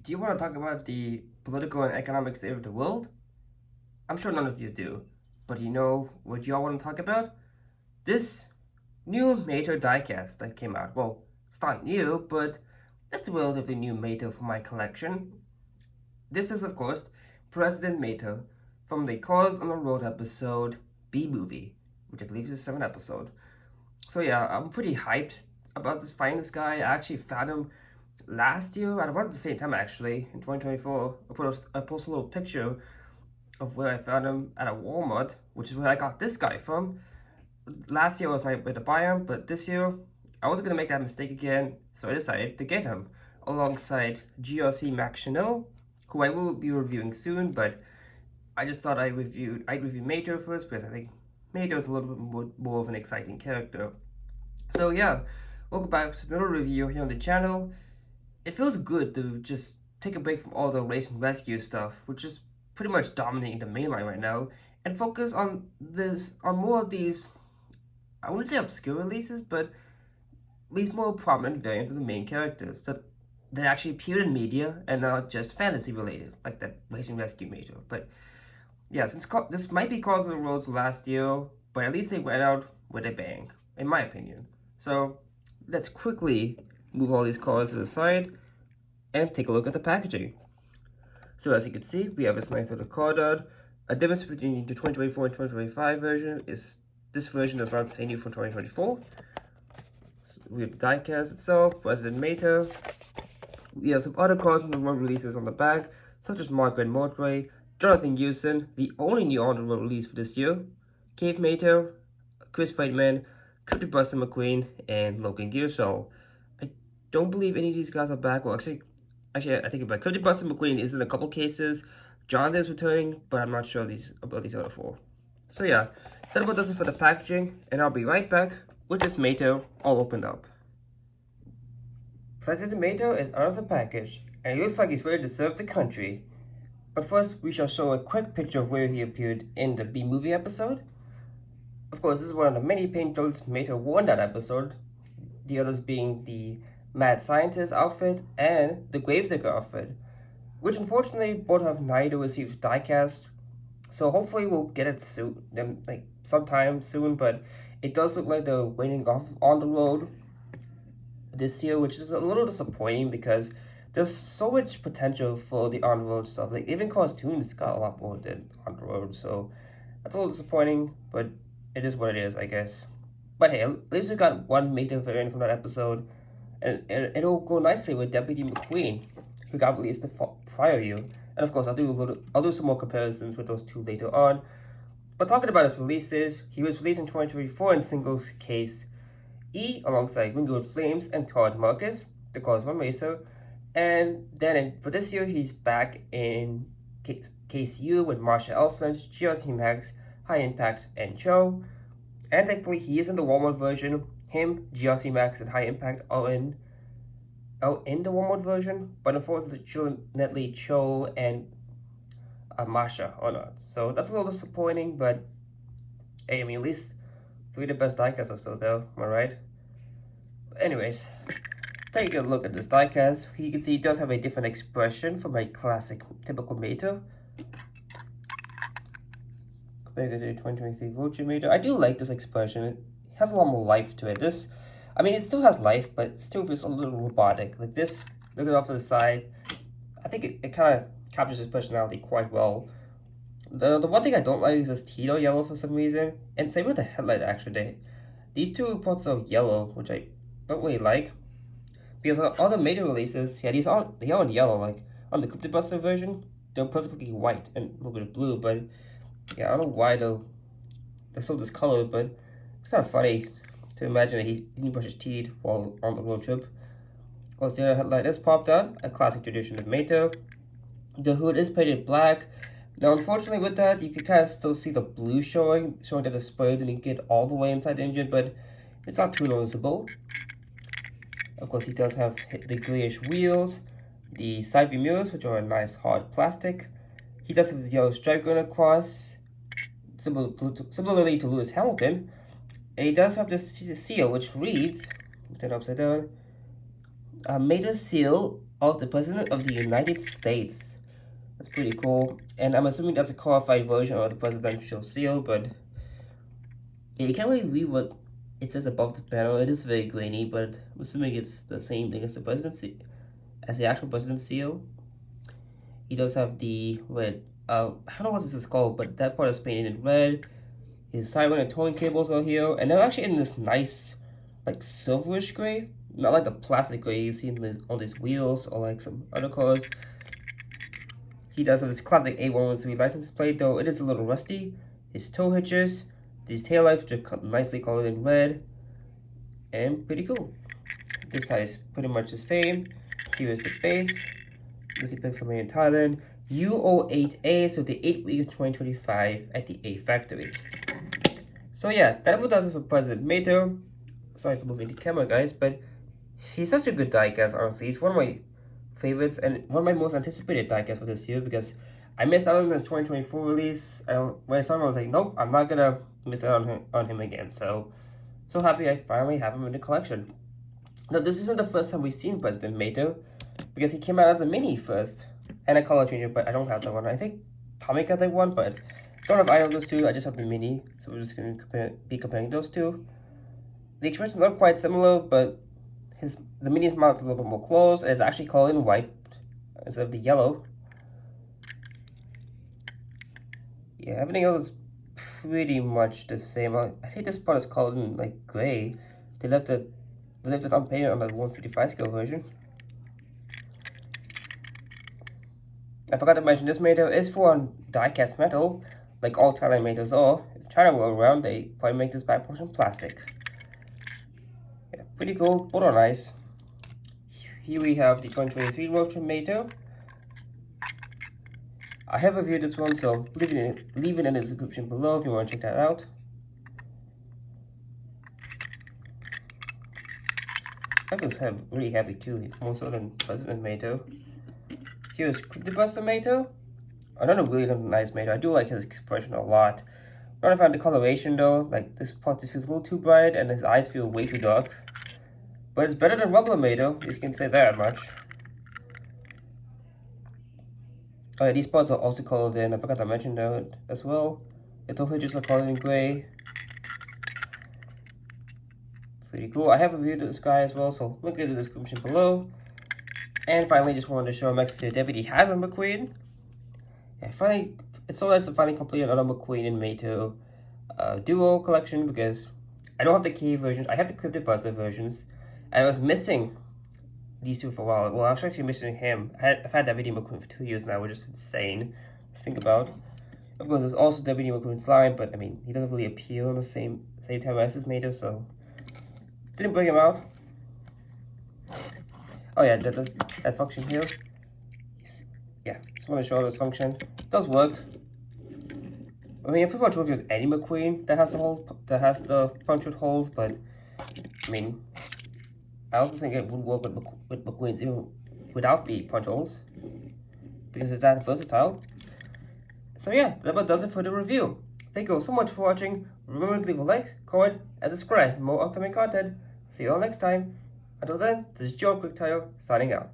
Do you want to talk about the political and economic state of the world? I'm sure none of you do. But you know what y'all want to talk about? This new Mattel diecast that came out. Well, it's not new, but it's a relatively new Mattel for my collection. This is, of course, President Mattel from the Cars on the Road episode B movie, which I believe is a 7th episode. So yeah, I'm pretty hyped about finding this guy. I actually found him last year at about the same time actually in 2024. I posted a little picture of where I found him at a Walmart, which is where I got this guy from. Last year I was not able to buy him, but this year I wasn't gonna make that mistake again, so I decided to get him alongside GRC Max Chanel, who I will be reviewing soon. But I just thought I'd review Mater first because I think Mater is a little bit more of an exciting character. So yeah, welcome back to another review here on the channel. It feels good to just take a break from all the race and rescue stuff, which is pretty much dominating the mainline right now, and focus on more of these, I wouldn't say obscure releases, but these more prominent variants of the main characters that actually appear in media and not just fantasy related, like that racing rescue major. But yeah, since this might be Cars on the Roads last year, but at least they went out with a bang, in my opinion. So let's quickly move all these cars to the side and take a look at the packaging. So as you can see, we have a nice little card art. A difference between the 2024 and 2025 version is this version is not saying new for 2024. So we have the diecast itself, President Mater. We have some other cards from the road releases on the back, such as Margaret Mortray, Jonathan Hewson, the only new on the road release for this year, Cave Mater, Chris Feitman, Cryptic Buster McQueen, and Logan Gearshaw. I don't believe any of these guys are back. Well, actually, I think about Cryptic Buster McQueen is in a couple cases. Jonathan is returning, but I'm not sure about these other four. So yeah, that about does it for the packaging, and I'll be right back with this Mater all opened up. President Mater is out of the package, and it looks like he's ready to serve the country. But first, we shall show a quick picture of where he appeared in the B-movie episode. Of course, this is one of the many paint jobs Mater wore in that episode, the others being the mad scientist outfit and the gravedigger outfit, which unfortunately both have neither received diecast. So hopefully we'll get it soon, like sometime soon. But it does look like they're waiting off on the road this year, which is a little disappointing because there's so much potential for the on the road stuff. Like even cartoons got a lot more than on the road, so that's a little disappointing. But it is what it is, I guess. But hey, at least we got one Mater variant from that episode. And it'll go nicely with Deputy McQueen, who got released the prior year. And of course, I'll do some more comparisons with those two later on. But talking about his releases, he was released in 2024 in single case E alongside Wingwood Flames and Todd Marcus, the Cars One Racer. And then for this year, he's back in case U with Marsha Elsland, GRC Max, High Impact, and Cho. And thankfully, he is in the Walmart version. Him, GRC Max, and High Impact are in the Walmart version, but unfortunately, Cho and Masha are not. So that's a little disappointing, but hey, I mean, at least 3 of the best diecasts are still there, am I right? But anyways, take a look at this diecast. You can see he does have a different expression from a classic, typical Mater. Compared to the 2023 Roach Mater. I do like this expression. It has a lot more life to it. I mean, it still has life, but it still feels a little robotic. Like this, look it off to the side. I think it kind of captures his personality quite well. The one thing I don't like is this Tito yellow for some reason, and same with the headlight actually. These two parts are yellow, which I don't really like. Because on other Mater releases, yeah, they are in yellow. Like on the Cryptic Buster version, they're perfectly white and a little bit of blue, but yeah, I don't know why they're so discolored, but it's kind of funny to imagine that he didn't brush his teeth while on the road trip. Of course, the other headlight is popped out, a classic tradition of Mater. The hood is painted black. Now, unfortunately with that, you can kind of still see the blue showing that the spray didn't get all the way inside the engine, but it's not too noticeable. Of course, he does have the grayish wheels, the side view mirrors, which are a nice hard plastic. He does have the yellow stripe going across, similarly to Lewis Hamilton. And he does have this seal, which reads, turn it upside down, Mater seal of the President of the United States. That's pretty cool. And I'm assuming that's a codified version of the presidential seal, but yeah, you can't really read what it says above the panel. It is very grainy, but I'm assuming it's the same thing as the presidency, as the actual president's seal. He does have the red, I don't know what this is called, but that part is painted in red. His siren and towing cables are here, and they're actually in this nice, like, silverish gray. Not like the plastic gray you see on these wheels or like some other cars. He does have his classic A113 license plate, though it is a little rusty. His tow hitches, these taillights, which are nicely colored in red, and pretty cool. This side is pretty much the same. Here is the base. This is picks made in Thailand. U08A, so the 8th week of 2025 at the A factory. So yeah, that about does it for President Mattel. Sorry for moving the camera, guys, but he's such a good diecast, honestly. He's one of my favorites and one of my most anticipated diecasts for this year because I missed out on his 2024 release. When I saw him, I was like, nope, I'm not gonna miss out on him again. So happy I finally have him in the collection. Now, this isn't the first time we've seen President Mattel because he came out as a mini first and a color changer, but I don't have that one. I think Tommy got that one, but I don't have either of those two. I just have the mini, so we're just going to be comparing those two. The expressions are quite similar, but the mini's mouth is a little bit more closed, and it's actually colored in white instead of the yellow. Yeah, everything else is pretty much the same. I think this part is colored in like gray. They left it unpainted on the 155 scale version. I forgot to mention this Mattel is for diecast metal, like all Thailand Mattels are. If China were around, they probably make this back portion plastic. Yeah, pretty cool, both are nice. Here we have the 2023 Roach Mattel. I have reviewed this one, so leave it in the description below if you want to check that out. That was really heavy too, more so than President Mattel. Here's the Buster Mattel. Another really nice Mattel. I do like his expression a lot. Not a fan of the coloration though. Like this part just feels a little too bright and his eyes feel way too dark. But it's better than Rumbler Mattel, you can say that much. These parts are also colored in. I forgot to mention that as well. The toe hinges are colored in gray. Pretty cool. I have reviewed this guy as well, so link in the description below. And finally, just wanted to show next to Deputy Hazard McQueen. Yeah, finally, it's so nice to finally complete another McQueen and Mattel duo collection because I don't have the K versions. I have the Cryptid Buster versions. And I was missing these two for a while. Well, I was actually missing him. I've had Deputy McQueen for 2 years now, which is insane to think about. Of course, there's also Deputy McQueen's line, but I mean, he doesn't really appear on the same time as his Mattel, so didn't bring him out. Oh yeah, that function here. Yeah, just want to show this function. It does work. I mean, it pretty much works with any McQueen that has the punctured holes, but I mean, I also think it would work with McQueen's even without the punch holes because it's that versatile. So yeah, that about does it for the review. Thank you all so much for watching. Remember to leave a like, comment, and subscribe for more upcoming content. See you all next time. Until then, this is Joe Quick Tile signing out.